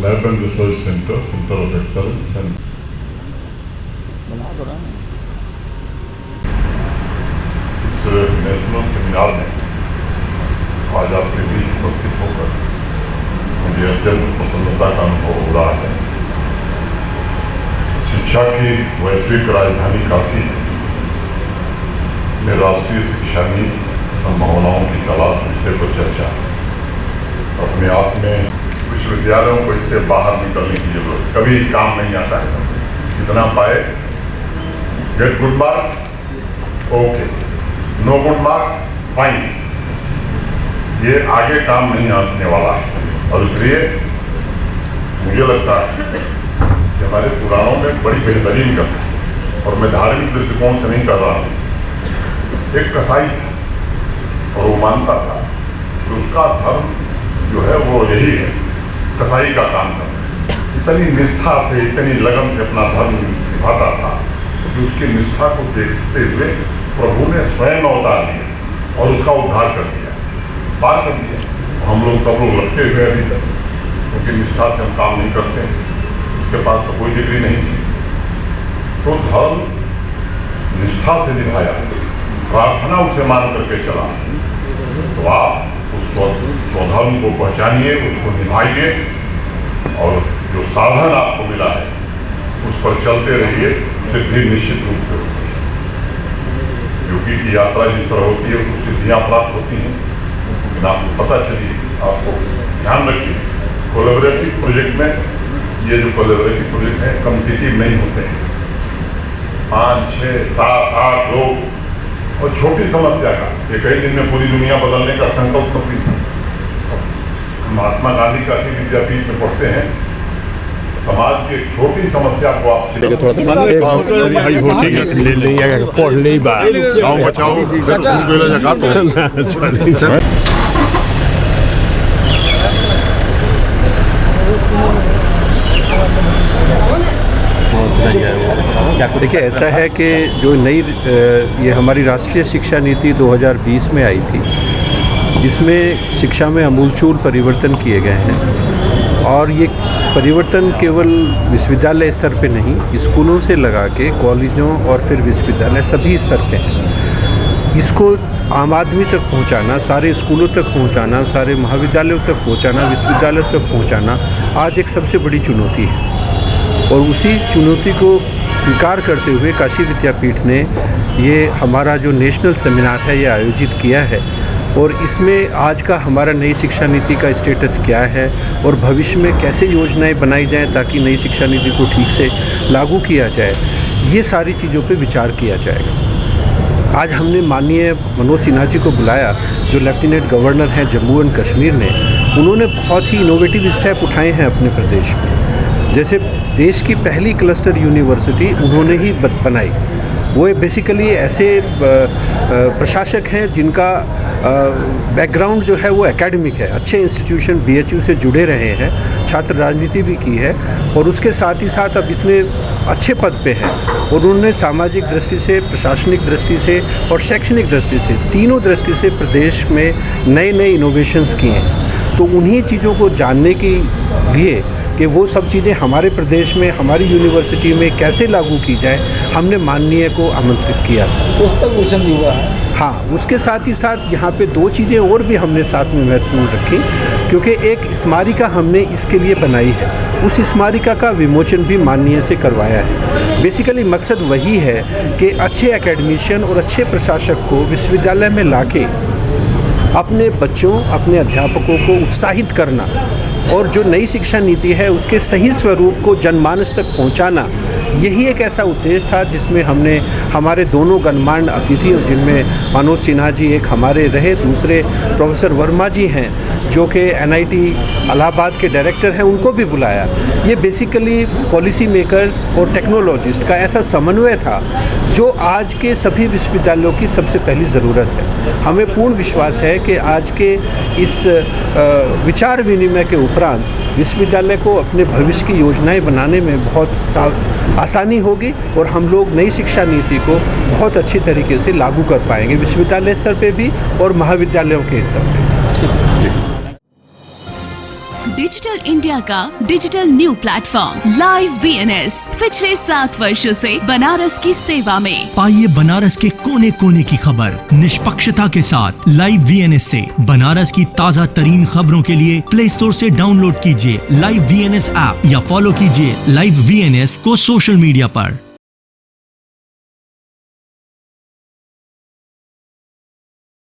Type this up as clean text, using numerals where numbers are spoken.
Lab and Research Center, Center of Excellence and इस national seminar में आज आपके बीच उपस्थित होकर मुझे अत्यंत प्रसन्नता का अनुभव हो रहा है। शिक्षा की वैश्विक राजधानी काशी में राष्ट्रीय शिक्षा नीति संभावनाओं की तलाश विषय पर चर्चा अपने आप में विश्वविद्यालयों को इससे बाहर निकलने की जरूरत कभी काम नहीं आता है। कितना पाए, get good marks okay, no good marks fine, ये आगे काम नहीं आने वाला है। और इसलिए मुझे लगता है कि हमारे पुराणों में बड़ी बेहतरीन कथा है, और मैं धार्मिक दृष्टिकोण से नहीं कर रहा हूँ। एक कसाई था और वो मानता था कि उसका धर्म जो है वो यही है, कसाई का काम करना। इतनी निष्ठा से, इतनी लगन से अपना धर्म निभाता था कि उसकी निष्ठा को देखते हुए प्रभु ने स्वयं अवतार लिया और उसका उद्धार कर दिया, पार कर दिया। हम लोग सब लोग लटके हुए अभी तक, क्योंकि निष्ठा से हम काम नहीं करते हैं। उसके पास तो कोई डिग्री नहीं थी, तो धर्म निष्ठा से निभाया, प्रार्थना उसे मान करके चला। तो आप उस स्वधर्म को पहचानिए, उसको निभाइए, और जो साधन आपको मिला है उस पर चलते रहिए, सिद्धि निश्चित रूप से होती है। योगी की यात्रा जिस तरह होती है उसको सिद्धियाँ प्राप्त होती हैं, लेकिन आपको पता चलिए, आपको ध्यान रखिए, कोलैबोरेटिव प्रोजेक्ट में, ये जो कोलैबोरेटिव प्रोजेक्ट है कॉम्पिटिटिव नहीं होते हैं। 5, 6, 7, 8 लोग और छोटी समस्या का एक ही दिन में पूरी दुनिया बदलने का संकल्प नहीं था। महात्मा गांधी काशी विद्यापीठ में पढ़ते हैं, समाज की एक छोटी समस्या को आप देखिए, ऐसा है कि जो नई ये हमारी राष्ट्रीय शिक्षा नीति 2020 में आई थी, इसमें शिक्षा में आमूलचूल परिवर्तन किए गए हैं। और ये परिवर्तन केवल विश्वविद्यालय स्तर पे नहीं, स्कूलों से लगा के कॉलेजों और फिर विश्वविद्यालय सभी स्तर पे हैं। इसको आम आदमी तक पहुंचाना, सारे स्कूलों तक पहुंचाना, सारे महाविद्यालयों तक पहुंचाना, विश्वविद्यालयों तक पहुंचाना आज एक सबसे बड़ी चुनौती है। और उसी चुनौती को स्वीकार करते हुए काशी विद्यापीठ ने ये हमारा जो नेशनल सेमिनार है ये आयोजित किया है। और इसमें आज का हमारा नई शिक्षा नीति का स्टेटस क्या है और भविष्य में कैसे योजनाएं बनाई जाएं ताकि नई शिक्षा नीति को ठीक से लागू किया जाए, ये सारी चीज़ों पे विचार किया जाएगा। आज हमने माननीय मनोज सिन्हा जी को बुलाया, जो लेफ्टिनेंट गवर्नर हैं जम्मू एंड कश्मीर में। उन्होंने बहुत ही इनोवेटिव स्टेप उठाए हैं अपने प्रदेश में। जैसे देश की पहली क्लस्टर यूनिवर्सिटी उन्होंने ही बनाई। वो बेसिकली ऐसे प्रशासक हैं जिनका बैकग्राउंड जो है वो एकेडमिक है, अच्छे इंस्टीट्यूशन BHU से जुड़े रहे हैं, छात्र राजनीति भी की है, और उसके साथ ही साथ अब इतने अच्छे पद पे हैं। और उन्होंने सामाजिक दृष्टि से, प्रशासनिक दृष्टि से और शैक्षणिक दृष्टि से, तीनों दृष्टि से प्रदेश में नए नए इनोवेशंस किए हैं। तो उन्हीं चीज़ों को जानने के लिए कि वो सब चीज़ें हमारे प्रदेश में, हमारी यूनिवर्सिटी में कैसे लागू की जाए, हमने माननीय को आमंत्रित किया था। पुस्तक विमोचन भी हुआ है। हाँ, उसके साथ ही साथ यहाँ पे 2 चीज़ें और भी हमने साथ में महत्वपूर्ण रखी, क्योंकि एक स्मारिका हमने इसके लिए बनाई है। उस स्मारिका का विमोचन भी माननीय से करवाया है। बेसिकली मकसद वही है कि अच्छे एकेडमिशियन और अच्छे प्रशासक को विश्वविद्यालय में लाके अपने बच्चों, अपने अध्यापकों को उत्साहित करना और जो नई शिक्षा नीति है उसके सही स्वरूप को जनमानस तक पहुंचाना, यही एक ऐसा उद्देश्य था जिसमें हमने हमारे दोनों गणमान्य अतिथि, जिनमें मनोज सिन्हा जी एक हमारे रहे, दूसरे प्रोफेसर वर्मा जी हैं जो कि NIT इलाहाबाद के डायरेक्टर हैं, उनको भी बुलाया। ये बेसिकली पॉलिसी मेकर्स और टेक्नोलॉजिस्ट का ऐसा समन्वय था जो आज के सभी विश्वविद्यालयों की सबसे पहली ज़रूरत है। हमें पूर्ण विश्वास है कि आज के इस विचार विनिमय के उपरांत विश्वविद्यालय को अपने भविष्य की योजनाएं बनाने में बहुत आसानी होगी और हम लोग नई शिक्षा नीति को बहुत अच्छी तरीके से लागू कर पाएंगे, विश्वविद्यालय स्तर पे भी और महाविद्यालयों के स्तर पे। डिजिटल इंडिया का digital new platform live VNS पिछले 7 वर्षों से बनारस की सेवा में। पाइए बनारस के कोने कोने की खबर निष्पक्षता के साथ। लाइव VNS से बनारस की ताज़ा तरीन खबरों के लिए प्ले स्टोर से डाउनलोड कीजिए लाइव VNS ऐप या फॉलो कीजिए लाइव VNS को सोशल मीडिया पर।